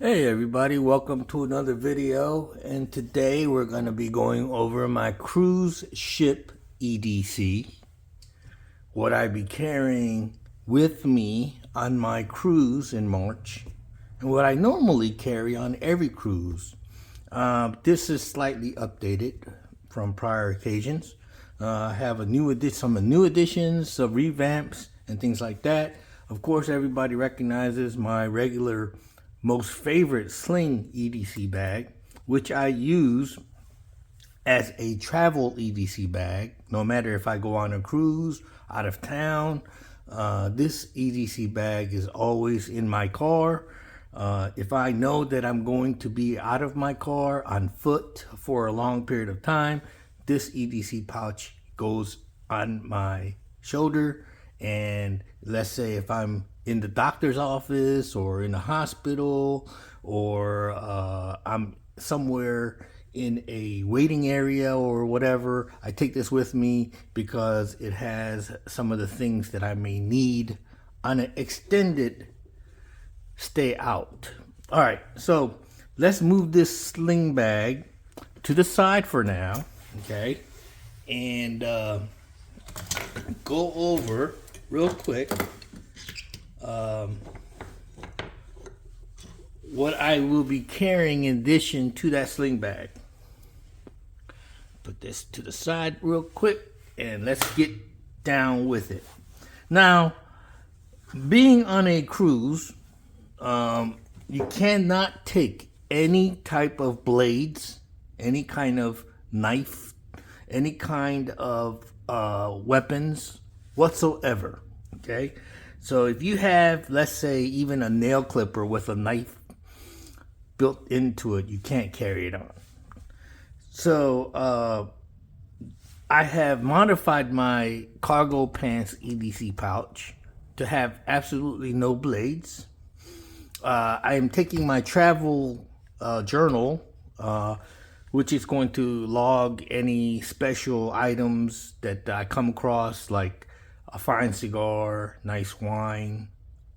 Hey everybody, welcome to another video, and today we're going to be going over my cruise ship EDC, what I be carrying with me on my cruise in March, and what I normally carry on every cruise. This is slightly updated from prior occasions. I have some new additions, some revamps, and things like that. Of course, everybody recognizes my regular most favorite Sling EDC bag, which I use as a travel EDC bag, no matter if I go on a cruise, out of town. This EDC bag is always in my car. If I know that I'm going to be out of my car on foot for a long period of time, this EDC pouch goes on my shoulder. And let's say if I'm in the doctor's office or in a hospital, or I'm somewhere in a waiting area or whatever, I take this with me because it has some of the things that I may need on an extended stay out. All right, so let's move this sling bag to the side for now, okay? And go over real quick what I will be carrying in addition to that sling bag. Put this to the side real quick and let's get down with it. Now, being on a cruise, you cannot take any type of blades, any kind of knife, any kind of weapons whatsoever. Okay, so if you have, let's say, even a nail clipper with a knife built into it, you can't carry it on. So I have modified my cargo pants EDC pouch to have absolutely no blades. I am taking my travel journal, which is going to log any special items that I come across, like a fine cigar, nice wine,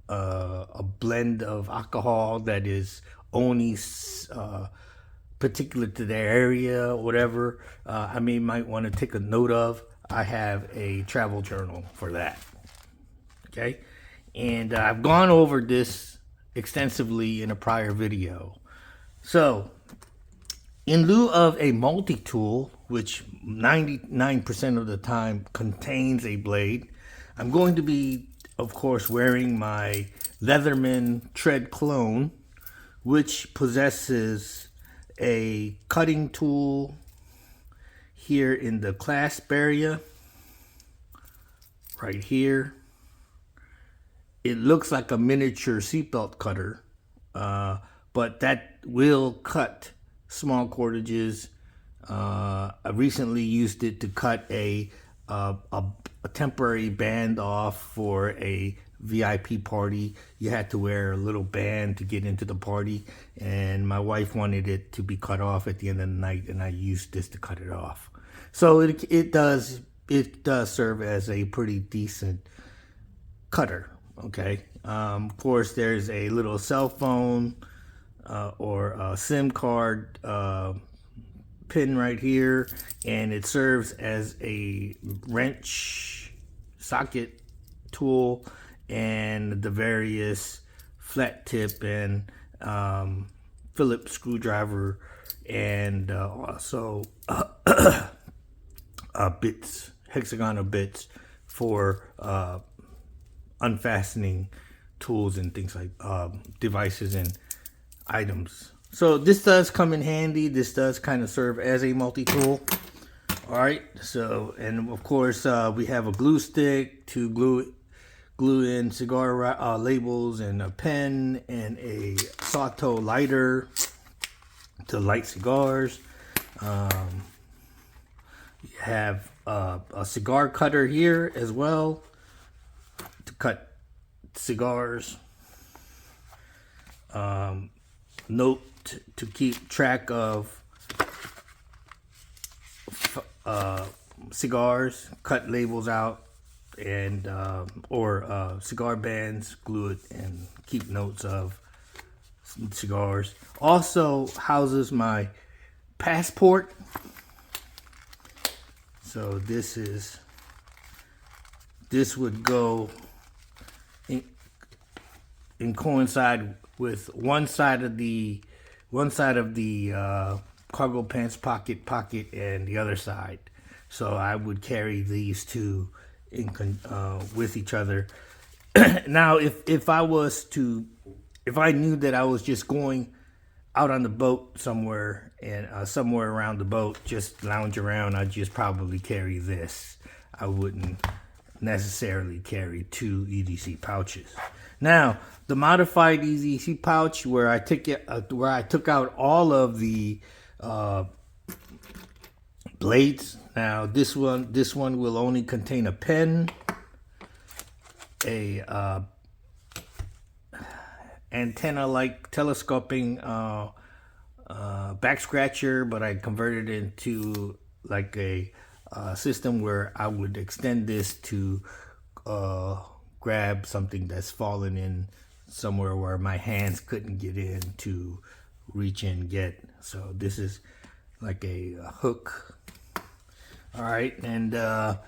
a blend of alcohol that is only particular to their area, or whatever. I might want to take a note of. I have a travel journal for that. Okay, and I've gone over this extensively in a prior video. So, in lieu of a multi-tool, which 99% of the time contains a blade, I'm going to be, of course, wearing my Leatherman tread clone, which possesses a cutting tool here in the clasp area, right here. It looks like a miniature seatbelt cutter, but that will cut small cordages. I recently used it to cut a temporary band off for a VIP party. You had to wear a little band to get into the party, and my wife wanted it to be cut off at the end of the night, and I used this to cut it off. So it does serve as a pretty decent cutter. Okay. Of course, there's a little cell phone or a SIM card pin right here, and it serves as a wrench socket tool and the various flat tip and Phillips screwdriver, and also bits, hexagonal bits for unfastening tools and things like devices and items. So this does come in handy. This does kind of serve as a multi-tool. All right, so, and of course we have a glue stick to glue in cigar labels, and a pen, and a Sato lighter to light cigars. You have a cigar cutter here as well to cut cigars. Note to keep track of cigars, cut labels out, and or cigar bands, glue it, and keep notes of cigars. Also houses my passport. So this would go in coincide with one side of the cargo pants pocket and the other side. So I would carry these two with each other. Now, if I knew that I was just going out on the boat somewhere and somewhere around the boat, just lounge around, I'd just probably carry this. I wouldn't necessarily carry two EDC pouches. Now, the modified EDC pouch, where I took out all of the blades. Now, this one will only contain a pen, a antenna-like telescoping back scratcher, but I converted it into like a system where I would extend this to grab something that's fallen in somewhere where my hands couldn't get in to reach and get. So this is like a hook. All right, and of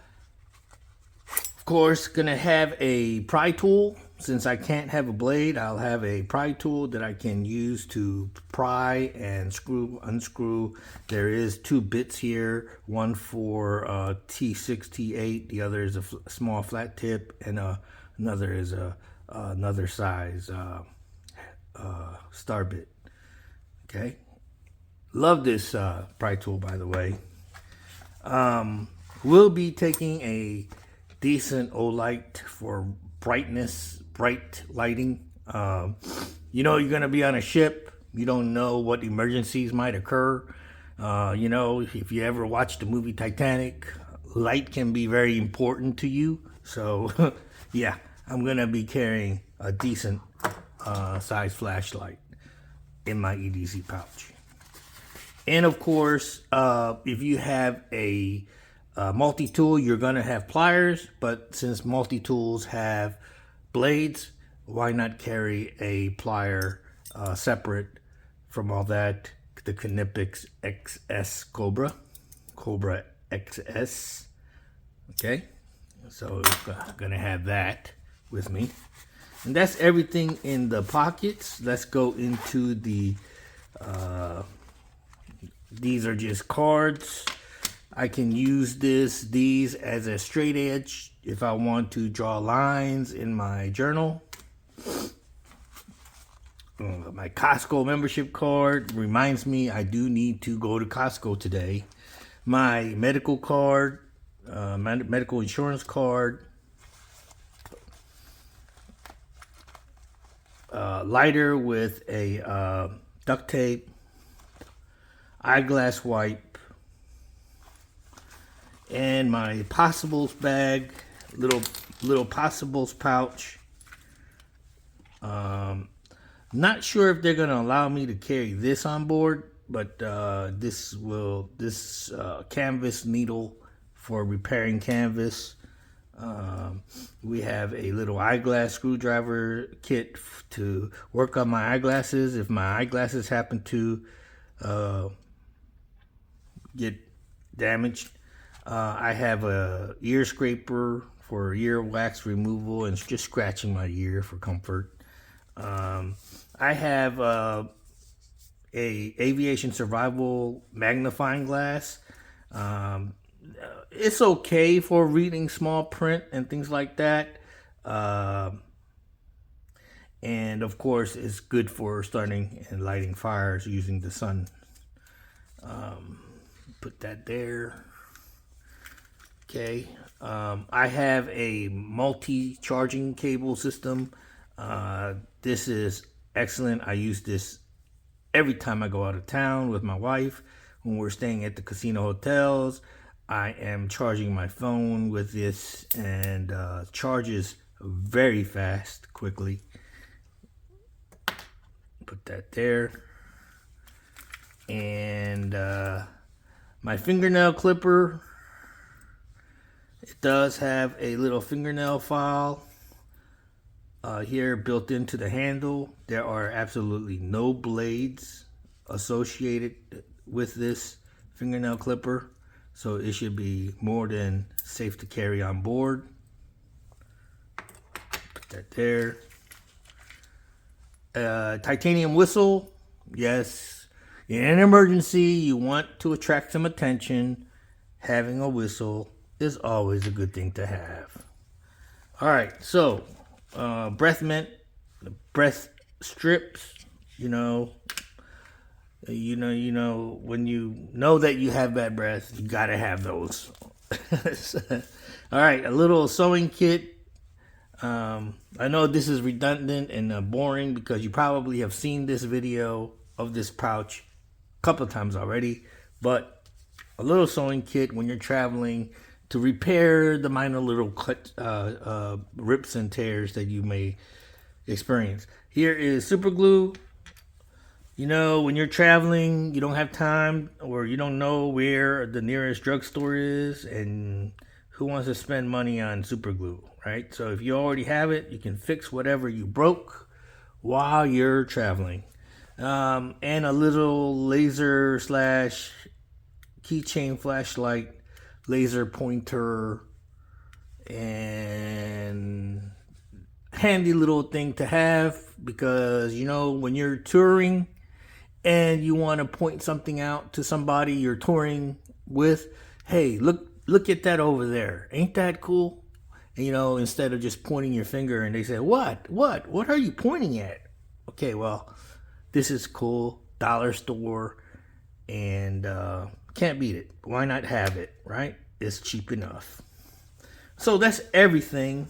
course gonna have a pry tool. Since I can't have a blade, I'll have a pry tool that I can use to pry and unscrew. There is two bits here, one for T6, T8, the other is a small flat tip, and another is another size star bit. Okay, love this pry tool, by the way. We'll be taking a decent OLight for bright lighting. You know, you're gonna be on a ship. You don't know what emergencies might occur. You know, if you ever watched the movie Titanic, light can be very important to you. So yeah, I'm gonna be carrying a decent size flashlight in my EDC pouch. And of course, if you have a multi-tool, you're gonna have pliers, but since multi-tools have blades, why not carry a plier separate from all that? The Knipex XS Cobra XS. Okay, so gonna have that with me, and that's everything in the pockets. Let's go into the these are just cards. I can use these as a straight edge if I want to draw lines in my journal. My Costco membership card reminds me I do need to go to Costco today. My medical card, medical insurance card, lighter with a duct tape, eyeglass wipe, and my possibles bag, little possibles pouch. Not sure if they're gonna allow me to carry this on board, but this canvas needle for repairing canvas. We have a little eyeglass screwdriver kit to work on my eyeglasses if my eyeglasses happen to get damaged. I have a ear scraper for ear wax removal and just scratching my ear for comfort. I have a aviation survival magnifying glass. It's okay for reading small print and things like that. And of course, it's good for starting and lighting fires using the sun. Put that there. Okay. I have a multi-charging cable system. This is excellent. I use this every time I go out of town with my wife. When we're staying at the casino hotels, I am charging my phone with this, and charges very fast, quickly. Put that there. And my fingernail clipper. It does have a little fingernail file. here built into the handle. There are absolutely no blades associated with this fingernail clipper, so it should be more than safe to carry on board. Put that there. Titanium whistle. Yes, in an emergency you want to attract some attention. Having a whistle is always a good thing to have. All right, so breath mint, breath strips. You know, when you know that you have bad breath, you gotta have those. All right, a little sewing kit. I know this is redundant and boring because you probably have seen this video of this pouch a couple of times already, but a little sewing kit when you're traveling to repair the minor little cut, rips and tears that you may experience. Here is super glue. You know, when you're traveling, you don't have time or you don't know where the nearest drugstore is, and who wants to spend money on super glue, right? So if you already have it, you can fix whatever you broke while you're traveling. And a little laser slash keychain flashlight, laser pointer, and handy little thing to have because, you know, when you're touring and you want to point something out to somebody you're touring with, hey, look at that over there. Ain't that cool? And, you know, instead of just pointing your finger and they say, what are you pointing at? Okay, well, this is cool. Dollar store, and can't beat it. Why not have it, right? It's cheap enough. So that's everything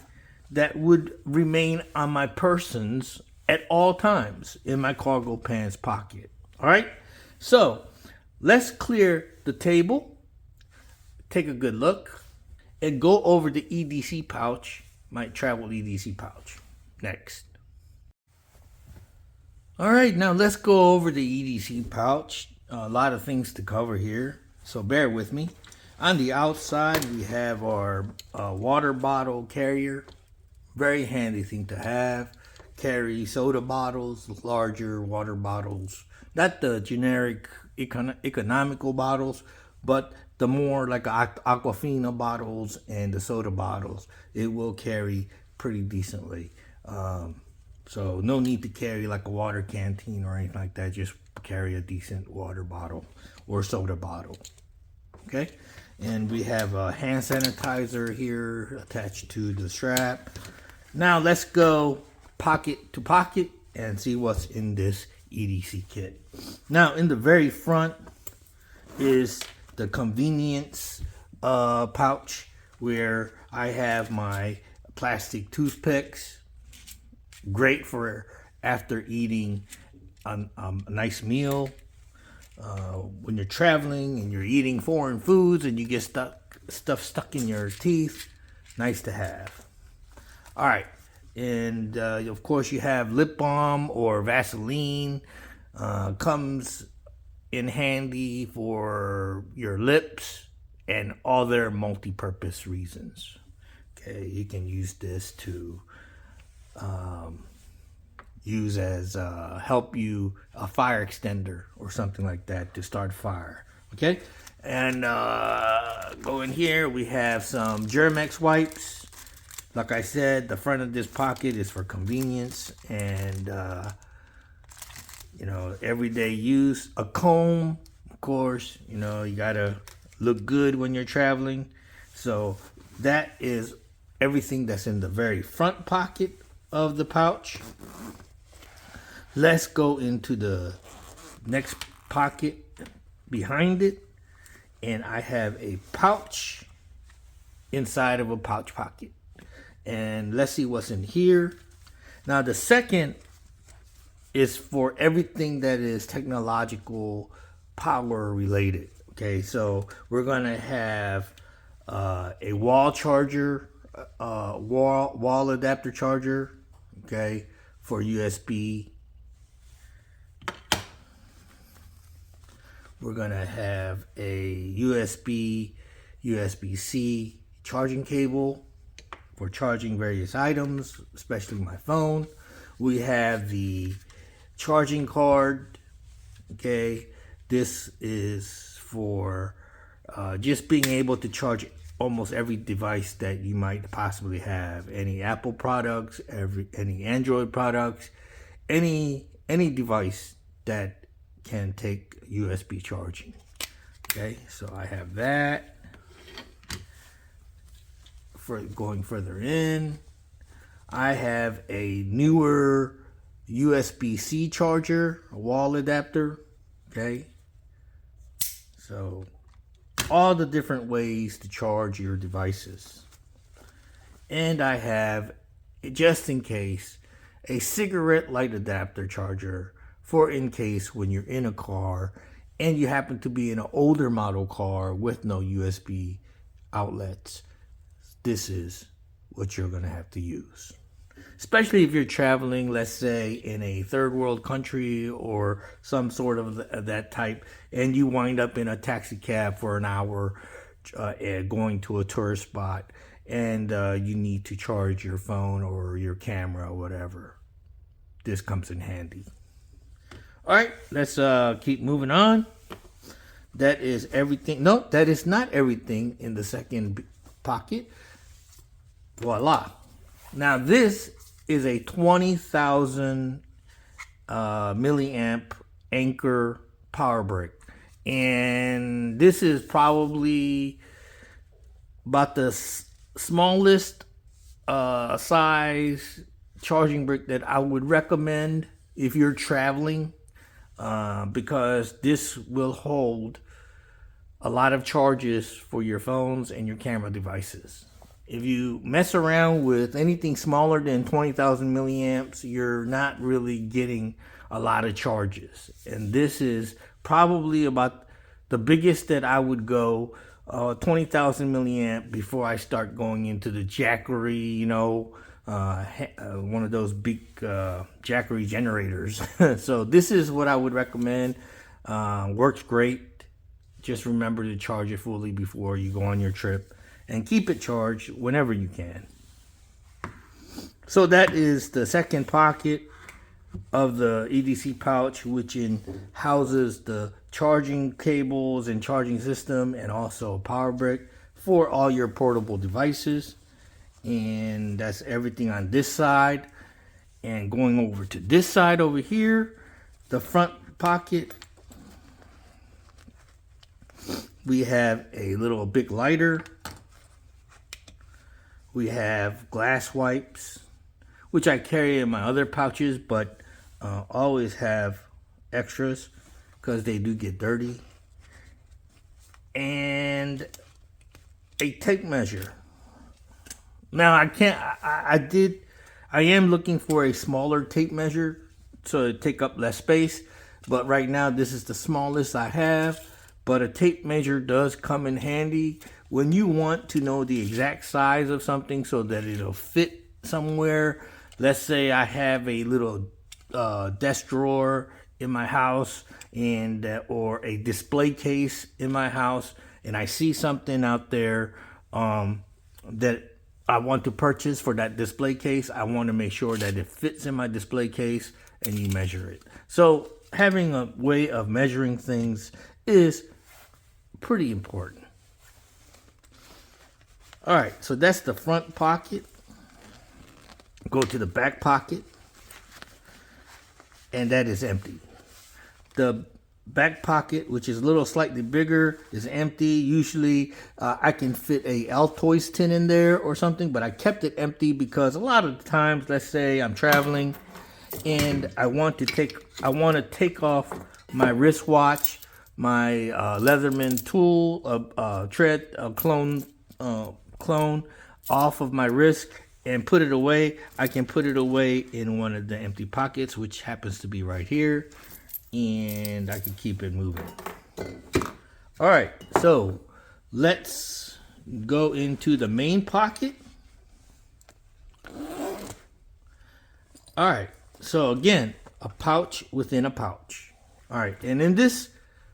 that would remain on my persons at all times in my cargo pants pocket. All right, so let's clear the table, take a good look, and go over the EDC pouch, my Travel EDC pouch, next. All right, now let's go over the EDC pouch. A lot of things to cover here, so bear with me. On the outside, we have our water bottle carrier. Very handy thing to have. Carry soda bottles, larger water bottles. Not the generic economical bottles, but the more like Aquafina bottles and the soda bottles. It will carry pretty decently. So no need to carry like a water canteen or anything like that. Just carry a decent water bottle or soda bottle. Okay, and we have a hand sanitizer here attached to the strap. Now let's go pocket to pocket and see what's in this EDC kit. Now in the very front is the convenience pouch where I have my plastic toothpicks. Great for after eating a nice meal. When you're traveling and you're eating foreign foods and you get stuff stuck in your teeth, nice to have. All right, and of course you have lip balm or Vaseline. Comes in handy for your lips and other multi-purpose reasons. Okay, you can use this to use as help you a fire extender or something like that to start fire. Okay, and go in here. We have some Germex wipes. Like I said, the front of this pocket is for convenience and you know, everyday use. A comb, of course. You know, you gotta look good when you're traveling. So that is everything that's in the very front pocket of the pouch. Let's go into the next pocket behind it, and I have a pouch inside of a pouch pocket. And let's see what's in here. Now the second is for everything that is technological power related. Okay, so we're gonna have a wall charger, wall adapter charger, okay, for USB. We're gonna have a USB, USB-C charging cable, for charging various items, especially my phone. We have the charging card. Okay, this is for just being able to charge almost every device that you might possibly have. Any Apple products, any Android products, any device that can take USB charging. Okay, so I have that. For going further in, I have a newer USB-C charger, a wall adapter. Okay, so all the different ways to charge your devices. And I have, just in case, a cigarette light adapter charger for in case when you're in a car and you happen to be in an older model car with no USB outlets. This is what you're going to have to use. Especially if you're traveling, let's say, in a third world country or some sort of that type, and you wind up in a taxi cab for an hour going to a tourist spot, and you need to charge your phone or your camera or whatever. This comes in handy. All right, let's keep moving on. That is everything. No, that is not everything in the second pocket. Voila. Now this is a 20,000 milliamp Anker power brick. And this is probably about the smallest size charging brick that I would recommend if you're traveling, because this will hold a lot of charges for your phones and your camera devices. If you mess around with anything smaller than 20,000 milliamps, you're not really getting a lot of charges. And this is probably about the biggest that I would go, 20,000 milliamp, before I start going into the Jackery, you know, one of those big Jackery generators. So this is what I would recommend. Works great. Just remember to charge it fully before you go on your trip. And keep it charged whenever you can. So that is the second pocket of the EDC pouch, which houses the charging cables and charging system, and also a power brick for all your portable devices. And that's everything on this side. And going over to this side over here, the front pocket, we have a little big lighter. We have glass wipes, which I carry in my other pouches, but always have extras because they do get dirty. And a tape measure. Now I am looking for a smaller tape measure so to take up less space, but right now this is the smallest I have. But a tape measure does come in handy when you want to know the exact size of something so that it'll fit somewhere. Let's say I have a little desk drawer in my house, and or a display case in my house, and I see something out there that I want to purchase for that display case. I want to make sure that it fits in my display case, and you measure it. So having a way of measuring things is pretty important. All right, so that's the front pocket. Go to the back pocket, and that is empty. The back pocket, which is a little slightly bigger, is empty. Usually I can fit a Altoids tin in there or something, but I kept it empty because a lot of the times, let's say I'm traveling and I want to take off my wristwatch, my Leatherman tool, clone off of my wrist and put it away. I can put it away in one of the empty pockets, which happens to be right here, and I can keep it moving. All right, so let's go into the main pocket. All right, so again, a pouch within a pouch. All right, and in this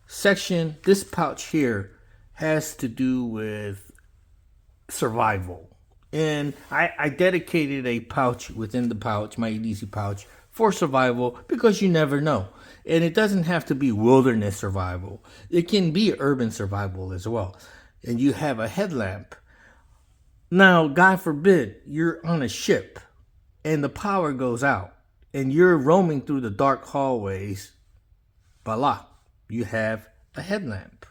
section, this pouch here has to do with survival. And I dedicated a pouch within the pouch, my EDC pouch, for survival, because you never know. And it doesn't have to be wilderness survival. It can be urban survival as well. And you have a headlamp. Now, God forbid, you're on a ship and the power goes out and you're roaming through the dark hallways. Voila, you have a headlamp.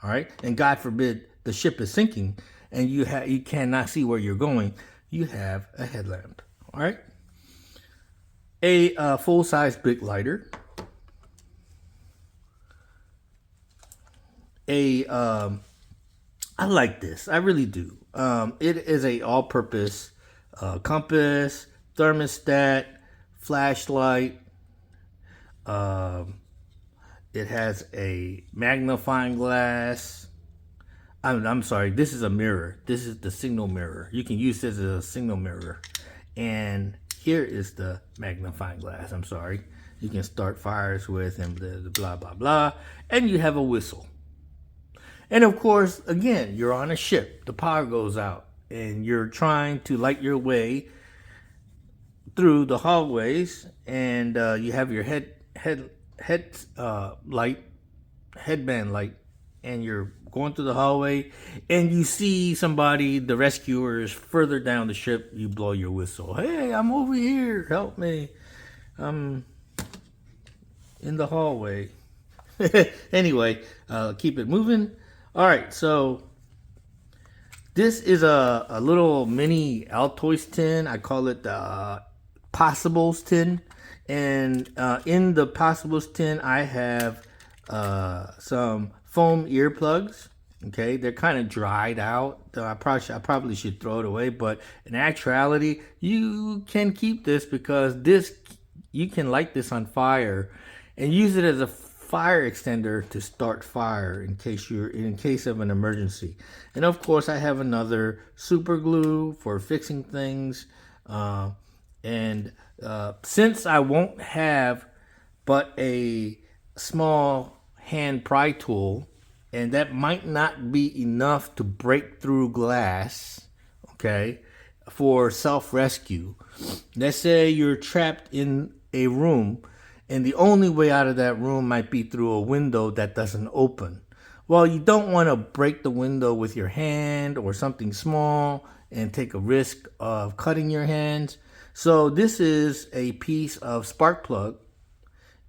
All right. And God forbid the ship is sinking and you cannot see where you're going. You have a headlamp. All right. A full-size big lighter. I like this. I really do. It is a all-purpose compass, thermostat, flashlight. It has a magnifying glass. I'm sorry. This is a mirror. This is the signal mirror. You can use this as a signal mirror. And here is the magnifying glass. I'm sorry. You can start fires with and blah, blah, blah. And you have a whistle. And of course, again, you're on a ship. The power goes out. And you're trying to light your way through the hallways. And you have your headband light. And you're going through the hallway. And you see somebody, the rescuers, further down the ship. You blow your whistle. Hey, I'm over here. Help me. I'm in the hallway. Anyway, keep it moving. All right, so this is a little mini Altoids tin. I call it the Possibles tin. And in the Possibles tin, I have some foam earplugs. Okay, they're kind of dried out. I probably should throw it away, but in actuality, you can keep this because you can light this on fire and use it as a fire extender to start fire in case of an emergency. And of course, I have another super glue for fixing things. Since I won't have but a small hand pry tool, and that might not be enough to break through glass, okay, for self-rescue. Let's say you're trapped in a room and the only way out of that room might be through a window that doesn't open. Well, you don't want to break the window with your hand or something small and take a risk of cutting your hands. So this is a piece of spark plug.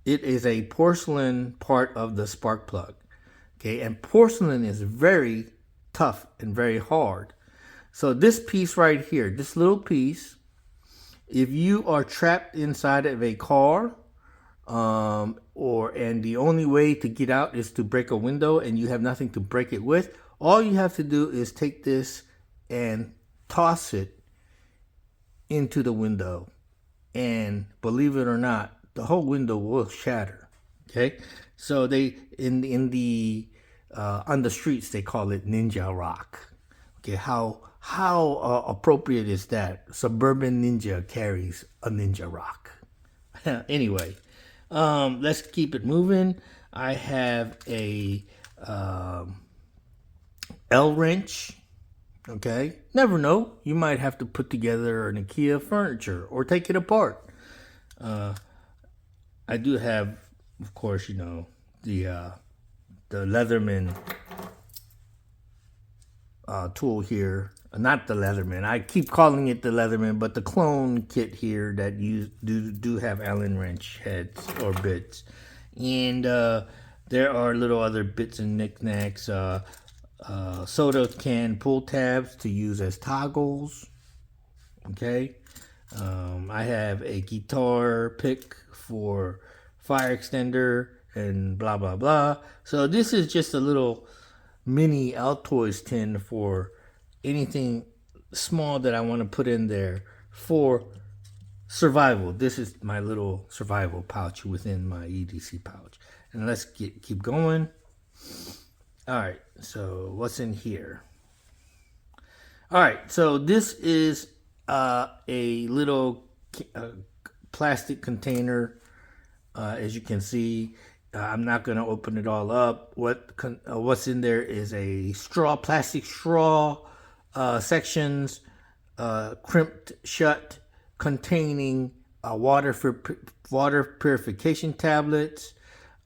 It is a porcelain part of the spark plug. Okay, and porcelain is very tough and very hard. So this piece right here, this little piece, if you are trapped inside of a car, and the only way to get out is to break a window and you have nothing to break it with, all you have to do is take this and toss it into the window. And believe it or not, the whole window will shatter. Okay, so they on the streets they call it ninja rock. Okay, how appropriate is that? Suburban Ninja carries a ninja rock. Anyway, let's keep it moving. I have a L wrench. Okay, never know. You might have to put together an IKEA furniture or take it apart. I do have, of course, the Leatherman tool here. Not the Leatherman. I keep calling it the Leatherman, but the clone kit here that you do have Allen wrench heads or bits, and there are little other bits and knickknacks. Soda can pull tabs to use as toggles. Okay, I have a guitar pick for fire extender and blah blah blah. So this is just a little mini Altoids tin for anything small that I want to put in there for survival. This is my little survival pouch within my EDC pouch. And let's keep going. All right, so what's in here? All right, so this is a little plastic container. As you can see, I'm not going to open it all up. What's in there is a plastic straw sections, crimped shut, containing water purification tablets,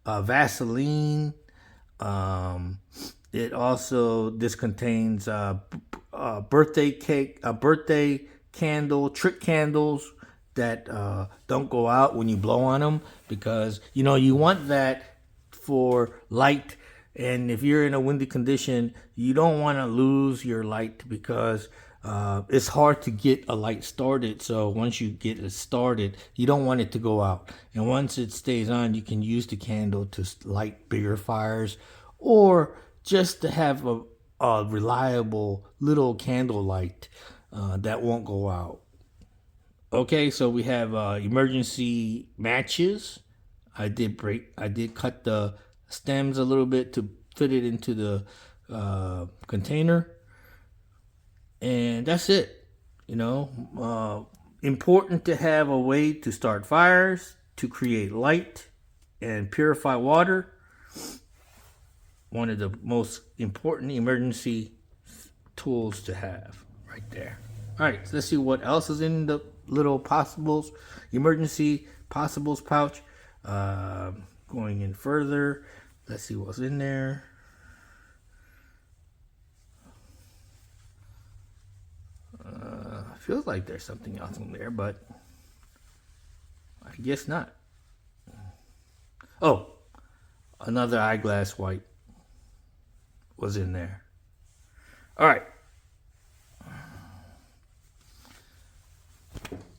Vaseline. This contains birthday cake, birthday candle, trick candles that don't go out when you blow on them, because you want that for light. And if you're in a windy condition, you don't want to lose your light, because it's hard to get a light started. So once you get it started, you don't want it to go out. And once it stays on, you can use the candle to light bigger fires, or just to have a reliable little candle light that won't go out. Okay, so we have emergency matches. I did cut the stems a little bit to fit it into the container, and that's it. Important to have a way to start fires, to create light, and purify water. One of the most important emergency tools to have right there. All right, so let's see what else is in the little possibles, emergency possibles pouch. Going in further, let's see what's in there. Feels like there's something else in there, but I guess not. Oh, another eyeglass wipe was in there. All right.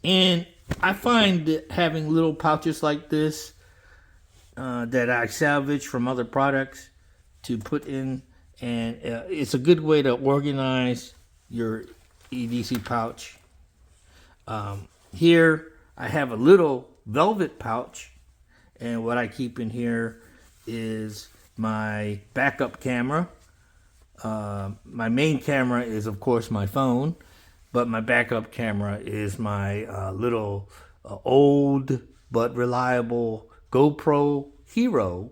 And I find that having little pouches like this that I salvage from other products to put in, and it's a good way to organize your EDC pouch. Here I have a little velvet pouch, and what I keep in here is my backup camera. My main camera is, of course, my phone, but my backup camera is my little old but reliable GoPro Hero.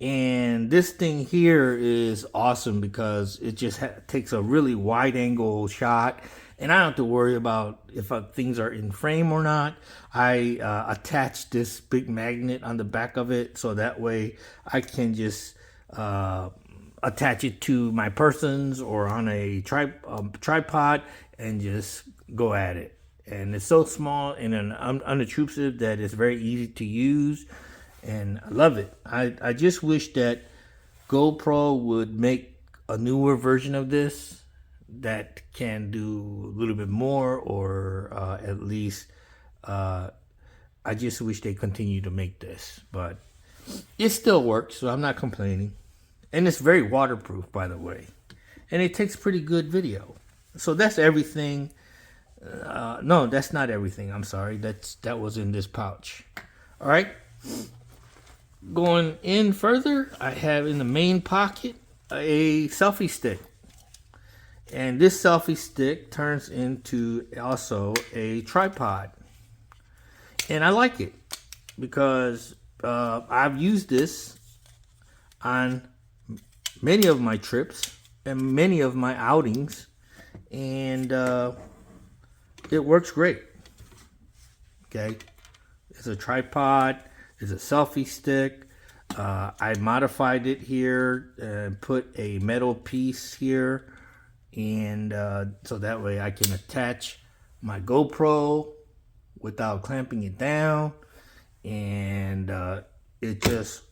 And this thing here is awesome because it just takes a really wide angle shot, and I don't have to worry about if things are in frame or not. I attach this big magnet on the back of it, so that way I can just attach it to my persons or on a tripod and just go at it. And it's so small and unobtrusive that it's very easy to use, and I love it. I just wish that GoPro would make a newer version of this that can do a little bit more, or at least I just wish they continue to make this. But it still works, so I'm not complaining. And it's very waterproof, by the way. And it takes pretty good video. So that's everything. No, that's not everything. I'm sorry. That was in this pouch. All right. Going in further, I have in the main pocket a selfie stick. And this selfie stick turns into also a tripod. And I like it because I've used this on many of my trips and many of my outings, and it works great. Okay, it's a tripod, it's a selfie stick. I modified it here and put a metal piece here, and so that way I can attach my GoPro without clamping it down, and it just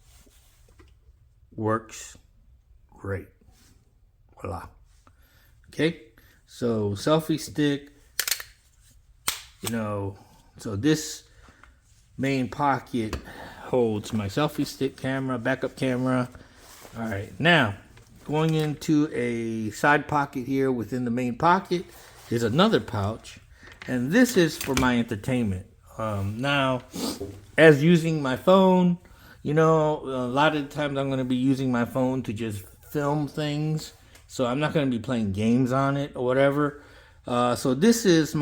works great. Voila. Okay, so selfie stick, so this main pocket holds my selfie stick camera, backup camera. All right, now going into a side pocket here within the main pocket is another pouch, and this is for my entertainment. Now, as using my phone, a lot of the times I'm going to be using my phone to just film things, so I'm not going to be playing games on it or whatever. So this is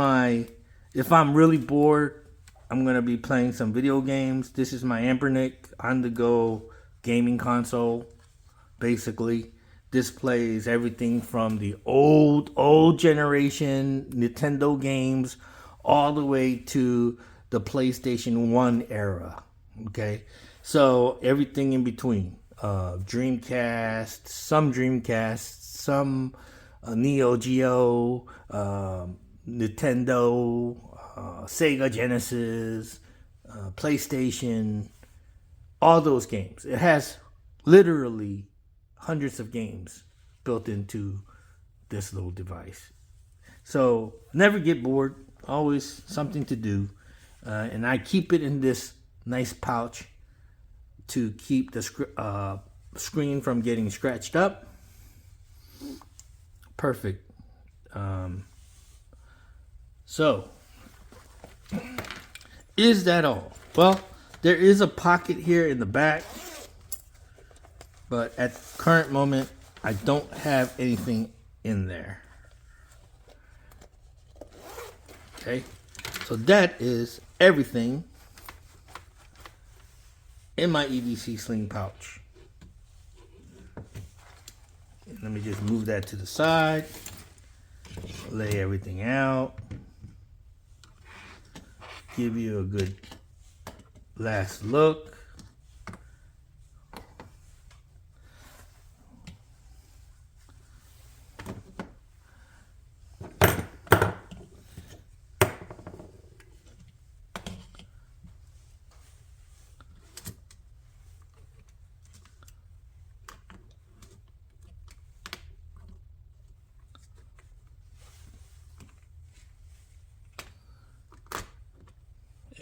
if I'm really bored, I'm going to be playing some video games. This is my Ampernick on-the-go gaming console, basically. displays everything from the old generation Nintendo games all the way to the PlayStation 1 era. Okay, so everything in between. Dreamcast, some Neo Geo, Nintendo, Sega Genesis, PlayStation, all those games. It has literally hundreds of games built into this little device. So never get bored, always something to do. And I keep it in this nice pouch to keep the screen from getting scratched up. Perfect. So, is that all? Well, there is a pocket here in the back, but at the current moment, I don't have anything in there. Okay, so that is everything in my EDC Sling pouch. Let me just move that to the side, lay everything out, give you a good last look.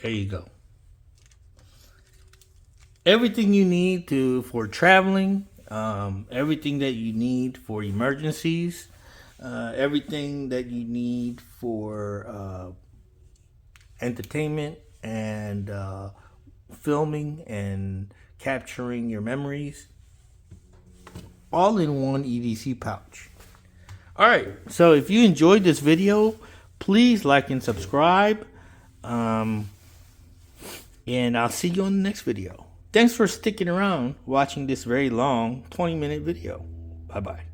There you go. Everything you need for traveling, everything that you need for emergencies, everything that you need for entertainment and filming and capturing your memories, all in one EDC pouch. All right, so if you enjoyed this video, please like and subscribe. And I'll see you on the next video. Thanks for sticking around watching this very long 20-minute video. Bye-bye.